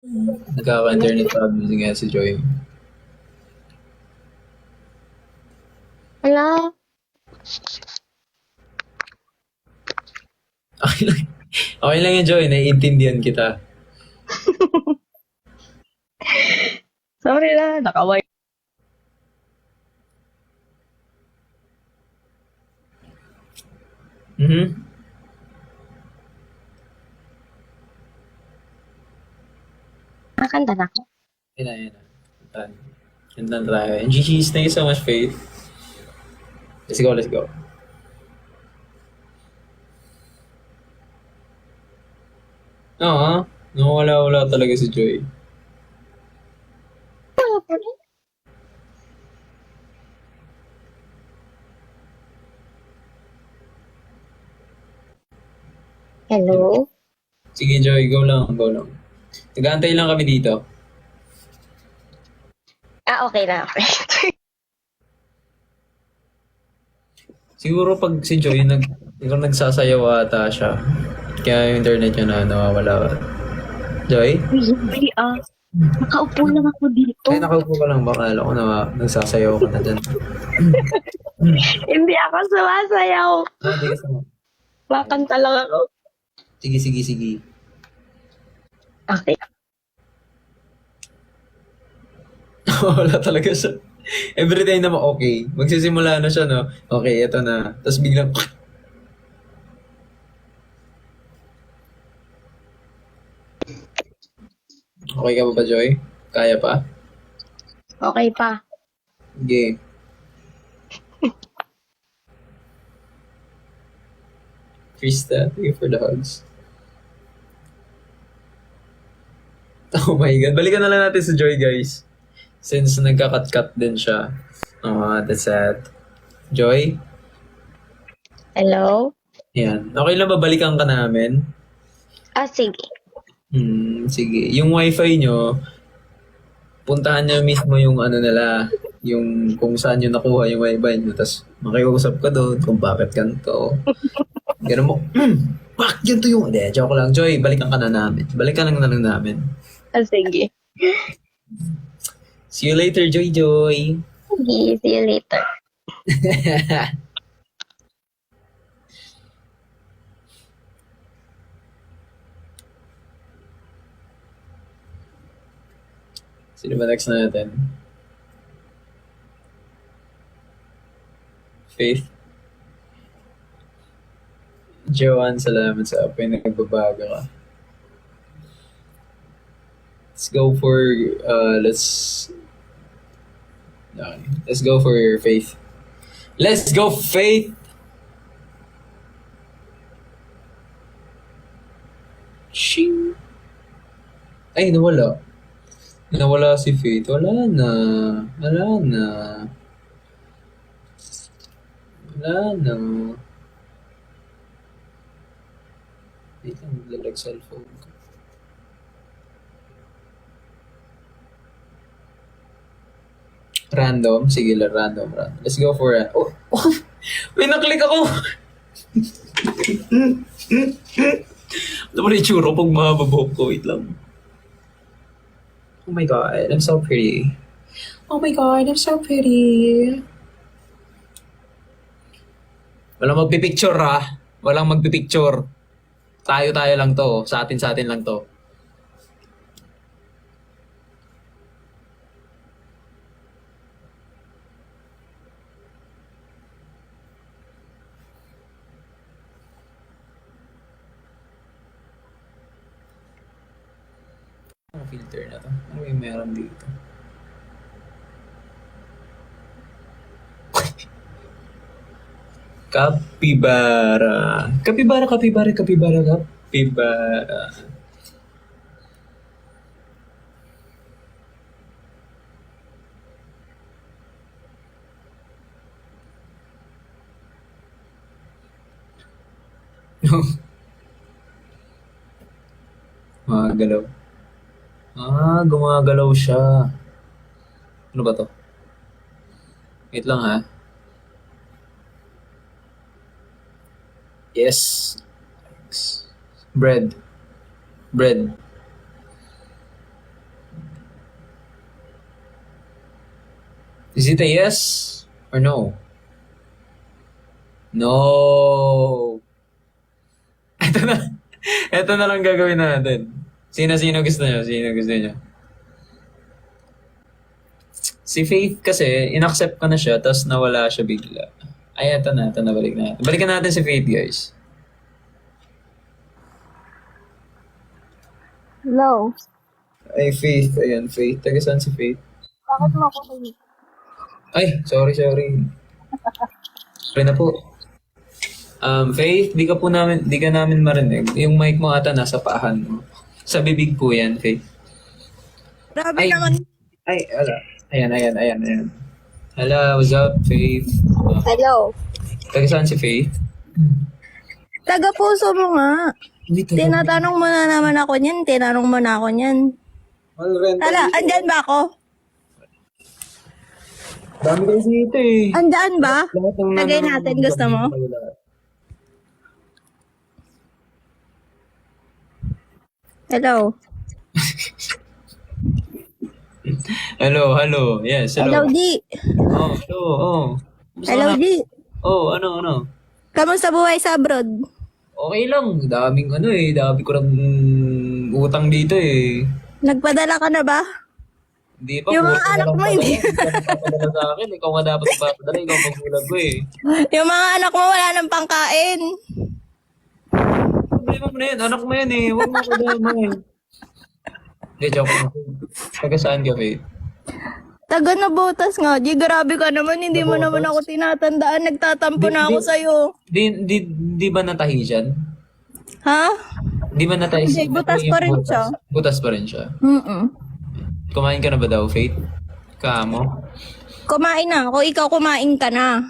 Nagkaka-internet problems nga si Joy. Hala, Okay lang. Okay lang yan, Joy. Naiintindihan kita. sorry na, nakaway. Mhm. Nakakanta na ako. Yan na, yan na. Yan. Yan na tayo. And GG's, thank you so much, Faith. Let's go, let's go. Oo. Nawala-wala talaga si Joy. Wala pa rin. Hello? Sige, Joy. Go lang, go lang. Nag-aantay lang kami dito. Okay na, okay. Siguro pag si Joy nagsasayaw ata siya. Kaya yung internet niya na nawawala. Joy? Uy, hindi ah. Nakaupo lang ako dito. Ay, nakaupo ka lang. Baka alam ko na nagsasayaw ka na dyan. Hindi ako sumasayaw. Hindi ka sama. Makanta lang ako. Sige, sige, sige. Okay. Wala talaga siya. Every time naman, okay. Magsisimula na siya, no? Okay, eto na. Tapos biglang, okay ka pa ba, Joy? Kaya pa? Okay pa. Sige. Krista, thank you for the hugs. Oh my God. Balikan na lang natin si Joy, guys. Since nagka-cut-cut din siya. That's sad. Joy? Hello? Yan. Okay lang ba balikan ka namin? Sige. Sige. Yung wifi nyo, puntahan nyo mismo yung ano nila, yung kung saan nyo nakuha yung wifi nyo, tapos makiusap ka doon kung bakit ganito. Ganun mo, bakit ganito yung, hindi, joke lang. Joy, balikan ka na namin. Balikan lang na lang namin. Sige. See you later, Joy Joy. Sige, see you later. Sino ba next natin? Faith. Joanne, salamat sa apoy na nagbabaga ka. Let's go for, let's go for Faith. Let's go, Faith! Shing! Ay, nawala. Nawala si Faith. Wala na. Wala na. Wala na. Wait lang, maglalag cellphone ko. Random? Sige lang, random. Let's go for it. Oh, oh, may naklik ako! Ano ba na itsura pag mababuhok ko? Wait lang. Oh my God, I'm so pretty. Oh my God, I'm so pretty. Walang magpipicture ha. Walang magpipicture. Tayo-tayo lang to. Sa atin lang to. Ang filter na to. Ano yung meron dito? Kapibara. Kapibara, kapibara, kapibara, kapibara. Gumagalaw. Gumagalaw siya. Ano ba to? Wait lang ha. Yes. Bread. Bread. Is it a yes or no? No. Ito na. Ito na lang gagawin natin. Sino gusto nyo? Sino gusto nyo? Si Faith kasi, inaccept ko na siya, tapos nawala siya bigla. Ay, ito na, balik na. Balikan natin si Faith, guys. Hello. Ay, Faith. Ayan, Faith. Taga saan si Faith? Bakit mo ako kayo? Ay, sorry. Sorry na po. Faith, di ka namin marinig. Yung mic mo ata nasa paahan mo. Sa bibig po yan, Faith. Grabe Ay. naman. Ay, ala. Ayan. Hello, what's up, Faith? Hello. Taga saan si Faith? Taga puso mo nga. Tinatanong mo na naman ako niyan. Tinanong mo na ako niyan. Hala, andyan ba ako? Dami kasi ito eh. Andyan ba? Lahat ng Lagay natin, gusto mo? Hello. Hello. Yes, Hello, hello. Di. Oh, hello, oh. Kamusta Hello, na? Di. Oh, ano? Kamusta buhay sa abroad? Okay lang. Dami ko ng utang dito eh. Nagpadala ka na ba? Hindi pa. Yung puro mga ka anak lang mo, pala. hindi. Hindi ka nagpapadala sa akin. Ikaw nga dapat ipapadala. Ikaw magulang ko eh. Yung mga anak mo wala nang pangkain. Problema mo na yan. Anak mo yan eh. Huwag mo kadama eh. Hindi, joke lang. Taga saan ka, Faith? Taga na botas nga. Di, grabe ka naman. Hindi mo naman ako tinatandaan. Nagtatampo na ako sa'yo. Di ba natahi siyan? Ha? Di ba natahi Hindi, butas pa rin siya. Butas pa rin siya. Kumain ka na ba daw, Faith? Kamo? Kumain na. Kung ikaw kumain ka na.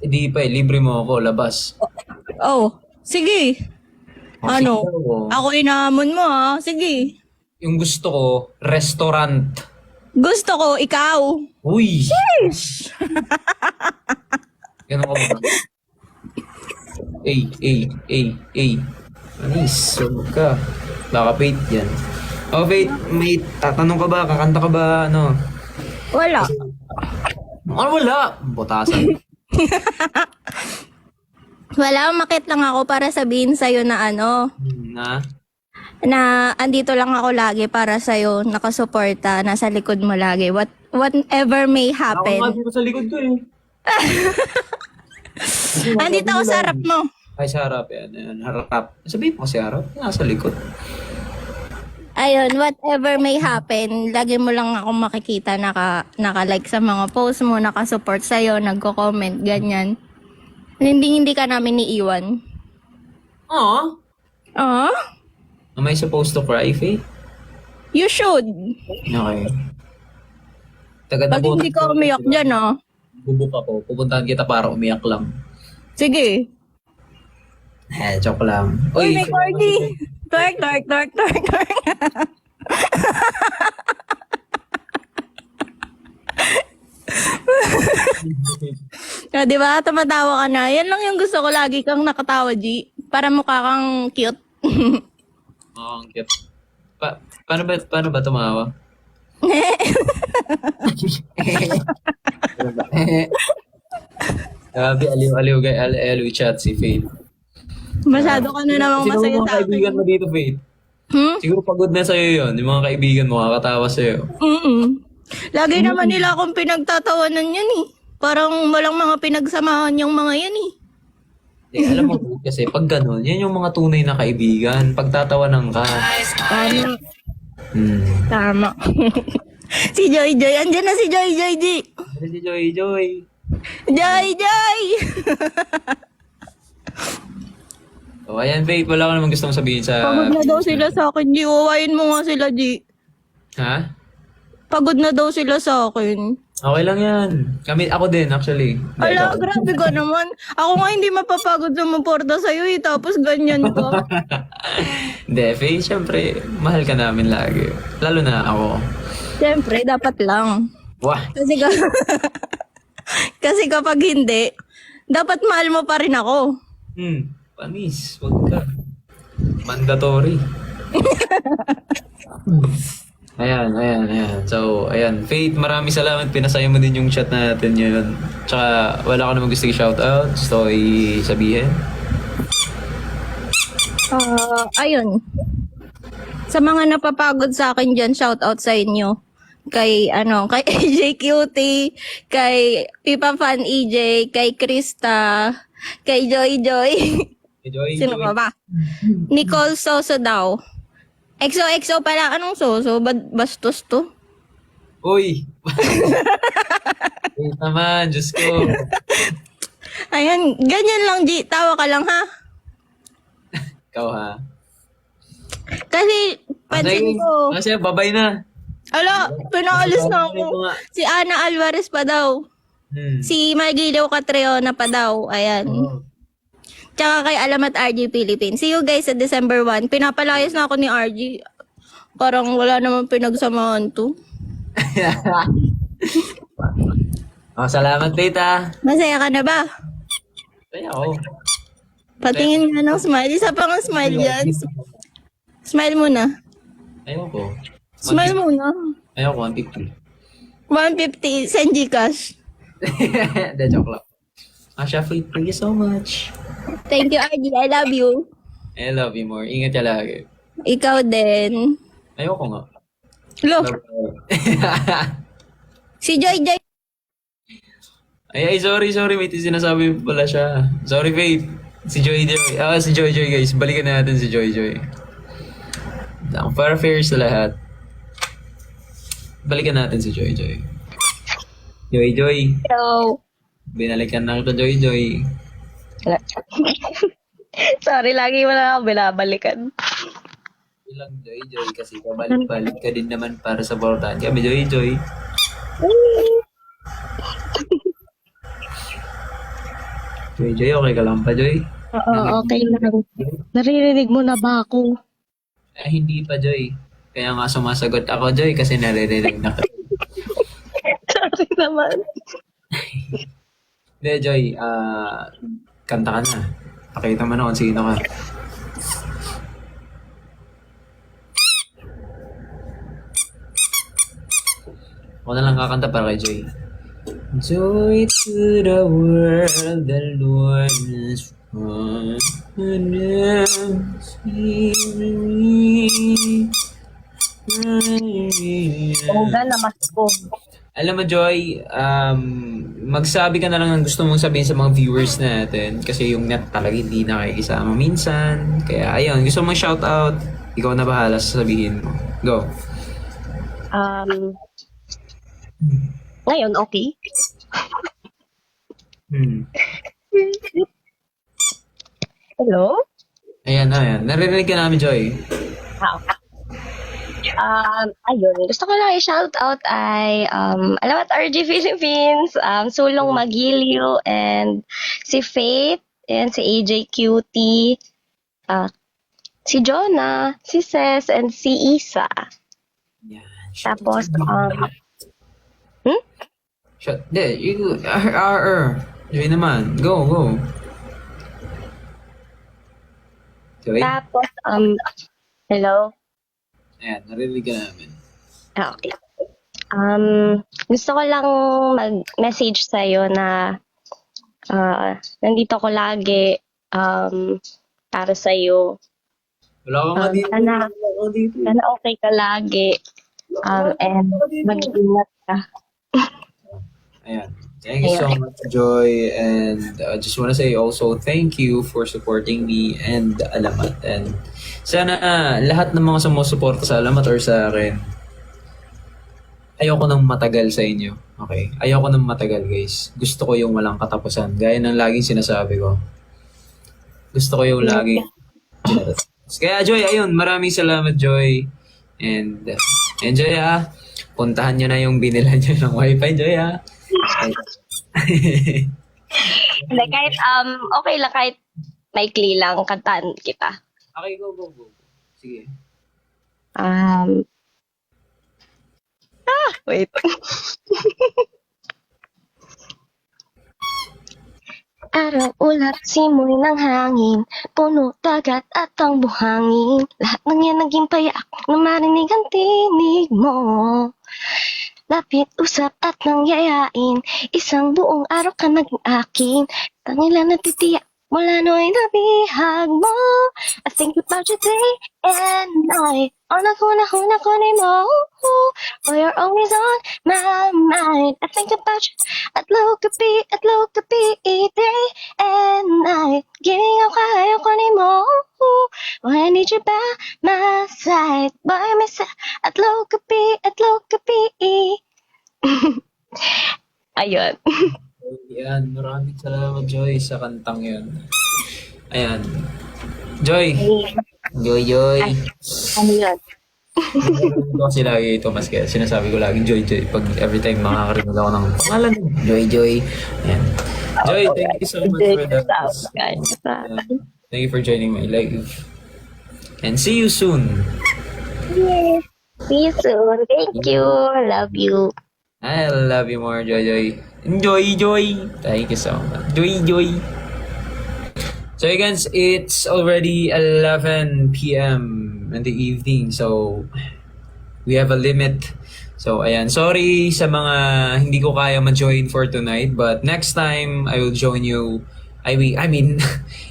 Hindi pa eh. Libre mo ako. Labas. Oh, sige. Ano? Sige daw. Ako inaamon mo ha. Sige. Yung gusto ko, restaurant. Gusto ko, ikaw. Uy! Ganun ka ba? Ay. Anis, huwag ka. Baka Faith yan. Oh, Faith, may tatanong ka ba? Kakanta ka ba? Ano? Wala. Ano wala? Butasan. Wala, makit lang ako para sabihin sa'yo na na andito lang ako lagi para sa'yo, nakasuporta, nasa likod mo lagi. Whatever may Ako nga happen. dito sa likod ko eh. Andito ako sa harap mo. Ay, sa harap yan. Ayan, harap. Sabihin mo kasi harap. Nasa likod. Ayun, whatever may happen, lagi mo lang ako makikita naka-like sa mga post mo, nakasupport sa'yo, nagko-comment, ganyan. Hindi ka namin iiwan. Aww. Ah? Am I supposed to cry, Faith? You should. Okay. Taga Pag hindi ka umiyak dyan, ah. Bubuk ako. Pupuntahan kita para umiyak lang. Sige. Joke lang. Uy, may corgi. Twerk. Di ba? Tumatawa ka na. Yan lang yung gusto ko lagi kang nakatawa, G. Para mukha kang cute. Oh, ang cute. Paano ba tumawa? Grabe, aliw guys. Aliw chat si Faith. Masyado ka na namang Sino masaya mga sa kaibigan akin. mo dito, Faith? Siguro pagod na sa'yo yun. Yung mga kaibigan mo, kakatawa sa'yo. Lagi naman nila akong pinagtatawanan yan eh. Parang walang mga pinagsamahan yung mga yan eh. Alam mo, kasi pag ganun, yan yung mga tunay na kaibigan. Pagtatawanan ka. Tama. Tama. Si Joy. Andyan na si Joy, G. Si Joy. Joy! So, ayan, Faith. Wala ko namang gustong sabihin sa... Pagod na daw sila sa akin, G. Uwain mo nga sila, G. Ha? Pagod na daw sila sa akin. Okay lang yan. Ako din, actually. Ala, grabe ka naman. Ako nga hindi mapapagod sa maporta sa'yo eh. Tapos ganyan ka. Hindi, Faith, syempre, mahal ka namin lagi. Lalo na ako. Siyempre, dapat lang. Wah! Kasi kapag hindi, dapat mahal mo pa rin ako. Panis, wag ka. Mandatory. Ayan. So, ayan. Faith, maraming salamat. Pinasaya mo din yung chat natin yun. Tsaka, wala ka naman gusto i-shoutout. Gusto ko i-sabihin. Ayun. Sa mga napapagod sa akin dyan, shout out sa inyo. Kay, kay AJ Cutie, kay Pipa Fan EJ, kay Krista, kay Joy Joy. Enjoy, Sino pa ba? Nicole Soso daw. XOXO pala. Anong Soso? Bastos to? Uy! Wait naman, Diyos ko. Ayan, ganyan lang, G. Tawa ka lang, ha? Ikaw ha. Kasi, pansin ko. Kasi, babay na. Ala, pinaalis na Babay ko ako. nga. Si Ana Alvarez pa daw. Si Magiliw Catreona pa daw. Ayan. Oh. Tsaka kay Alamat RG Philippines. See you guys sa December 1. Pinapalayas na ako ni RG. Parang wala namang pinagsamahan to. Oh, salamat, Faith ha. Masaya ka na ba? Kaya ako. Patingin nga ng smile. Isa pa nga smile yan. Smile muna. Ayoko. Smile muna. Ayoko, 150. 150, send Gcash. The joke lang. Asha, Faith, thank you so much. Thank you, RG. I love you. I love you more. Ingat ka lagi. Ikaw din. Ayoko nga. Lo, Love you. si Joy Joy. Ay, sorry. May sinasabi pala siya. Sorry, Faith. Si Joy. Si Joy, guys. Balikan natin si Joy. Para fair sa lahat. Balikan natin si Joy. Joy. Hello. Binalikan na kita, Joy. Sorry, lagi mo na ako binabalikan. Ilang Joy. Kasi pabalik-balik ka din naman para sa portahan kami, Joy. Joy, okay ka lang pa, Joy? Oo, okay lang. Naririnig mo na ba ako? Hindi pa, Joy. Kaya nga sumasagot ako, Joy, kasi naririnig na ka. Sorry naman. Hindi, Joy, kanta ka na. Pakita mo na kung sino ka. Ako na lang kakanta para kay Joy. Joy to the world, the Lord is one. Tungga na mas ko. Alam mo, Joy, magsabi ka na lang ng gusto mong sabihin sa mga viewers natin kasi yung net talaga hindi nakikisama minsan. Kaya, ayun, gusto mong shoutout, ikaw na bahala sa sabihin mo. Go. Ngayon, okay? Hello? Ayan. Narinig ka namin, Joy. Okay. Ayun, gusto ko lang i-shout out ay Alamat RG Philippines, Sulong Magiliw, and si Faith, and si AJ Cutie, si Jonah, si Ces, and si Isa. Yan. Tapos, Shut. You. Joy naman. Go. Joy? tapos, hello? Ayan, narinig ka namin. Okay. Gusto ko lang mag-message sa'yo na nandito ko lagi para sa'yo. Wala ka nga dito. Sana okay ka lagi. And mag-ingat ka. Ayan. Thank you so much, Joy. And I just want to say also thank you for supporting me and Alamat. And sana lahat ng mga sumusuporta sa Alamat or sa akin, ayoko nang matagal sa inyo. Okay? Ayoko nang matagal, guys. Gusto ko yung walang katapusan. Gaya ng laging sinasabi ko. Gusto ko yung laging Kaya Joy, ayun. Maraming salamat, Joy. And Joy, puntahan nyo na yung binilan nyo ng wifi, Joy, Hindi, kahit okay lang, kahit maikli lang, kantaan kita. Okay, go. Sige. Wait. Araw, ulap, simoy ng hangin, puno, dagat at ang buhangin. Lahat ng yan naging payak na marinig ang tinig mo. Lapit, usap at nangyayain, isang buong araw ka naging akin. Tangila natitiyak mula no'y nabihag mo. I think about you day and night. Huna ko ni mo. Oh, you're always on my mind. I think about you at low kapi, day and night. Giving ako ayaw ko ni mo. Oh, I need you by my side. By my side at low kapi. Ayun. Yan, maraming salamat Joy sa kantang yan. Ayan. Joy! Joy! Ano yun? Ito kasi lagi ito, mas kaya sinasabi ko lagi Joy pag every time makakarinig ako ng pangalan Joy. Ayan. Joy, thank you so much for that. Ayan. Thank you for joining my live. And see you soon. Yes. See you soon. Thank you. Love you. I love you more, Joy. Joy. Thank you so much. Joy. So guys, it's already 11 p.m. in the evening. So we have a limit. So ayan, sorry sa mga hindi ko kaya ma-join for tonight, but next time I will join you. I mean,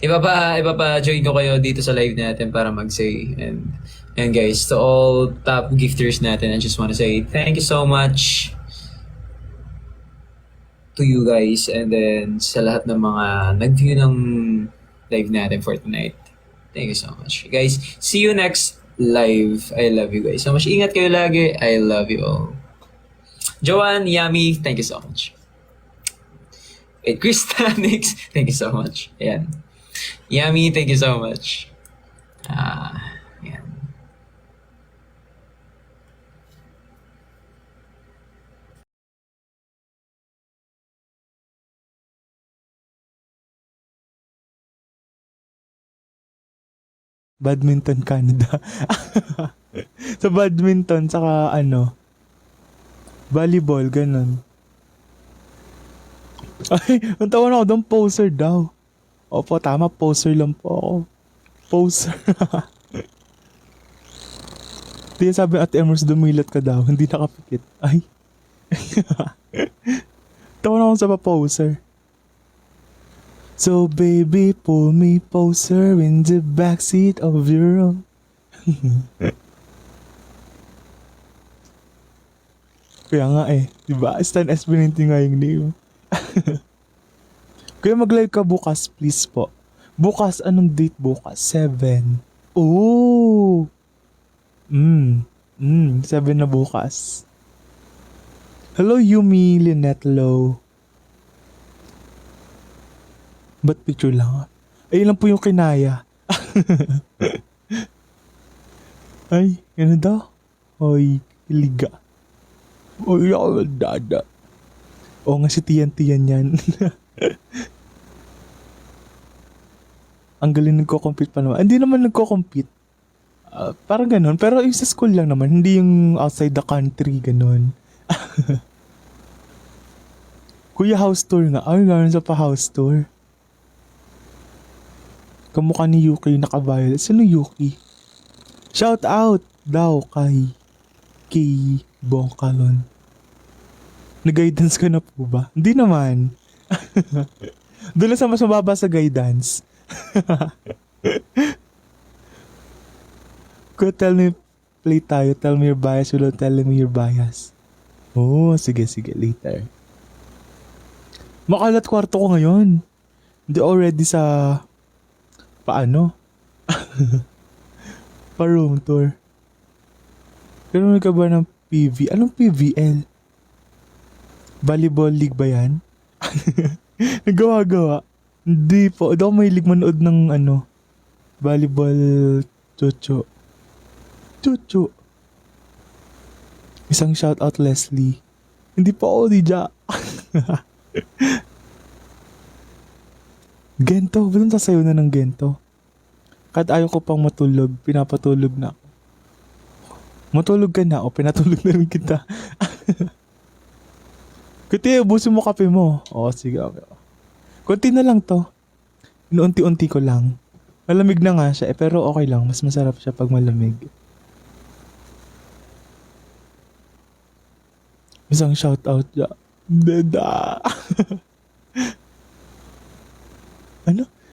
iba-join ko kayo dito sa live natin para mag-say. And guys, to all top gifters natin, I just want to say thank you so much to you guys, and then sa lahat ng mga nag-view ng live natin for tonight. Thank you so much. Guys, see you next live. I love you guys so much. Ingat kayo lagi. I love you all. Joanne, Yami, thank you so much. Wait, Christanix, thank you so much. Ayan. Yami, thank you so much. Ayan. Badminton Canada. Sa badminton, saka volleyball, ganun. Ay, ang tawa na ako doon, poser daw. Opo, tama, poser lang po ako. Poser. Di sabi Ate Emers, dumilat ka daw, hindi nakapikit. Ay. Tawa na ako sa pa-poser. So baby, pull me closer in the backseat of your own. Kaya nga diba? Stan S. nga yung name. Kaya mag-live ka bukas, please po. Bukas, anong date bukas? 7. Oh! 7 na bukas. Hello, Yumi Lynette Low. Ba't picture lang? Ayun lang po yung kinaya. Ay, ano daw? Oy, liga. Oy, ako dada. Oo nga si Tiyan yan. Ang galing nagko-compete pa naman. Hindi naman nagko-compete. Parang ganun. Pero yung sa school lang naman. Hindi yung outside the country, ganun. Kuya, house tour nga. Ay, gano'n sa pa house tour. Kamukha ni Yuki naka-violet. Sino Yuki? Shout out daw kay Bongkalon. Nag-guidance ka na po ba? Hindi naman. Doon lang sa mas mababa sa guidance. Kung tell me, play tayo. Tell me your bias without telling me your bias. Oh, sige, later. Makalat kwarto ko ngayon. Hindi already sa paano? Pa-room tour. Pero ka ba ng PV? Anong PVL? Volleyball league ba yan? Nagawa-gawa. Hindi po. Hindi ako mahilig manood ng volleyball chucho. Isang shoutout Leslie. Hindi pa ako DJ. Gento, ba't sasayo na ng gento? Kahit ayaw ko pang matulog, pinapatulog na ako. Matulog ka na o pinatulog na rin kita. Kuti, ubusin mo kape mo. Oo, sige, okay. Konti na lang to. Inuunti-unti ko lang. Malamig na nga siya pero okay lang. Mas masarap siya pag malamig. Isang shoutout dyan. Dada. Ano?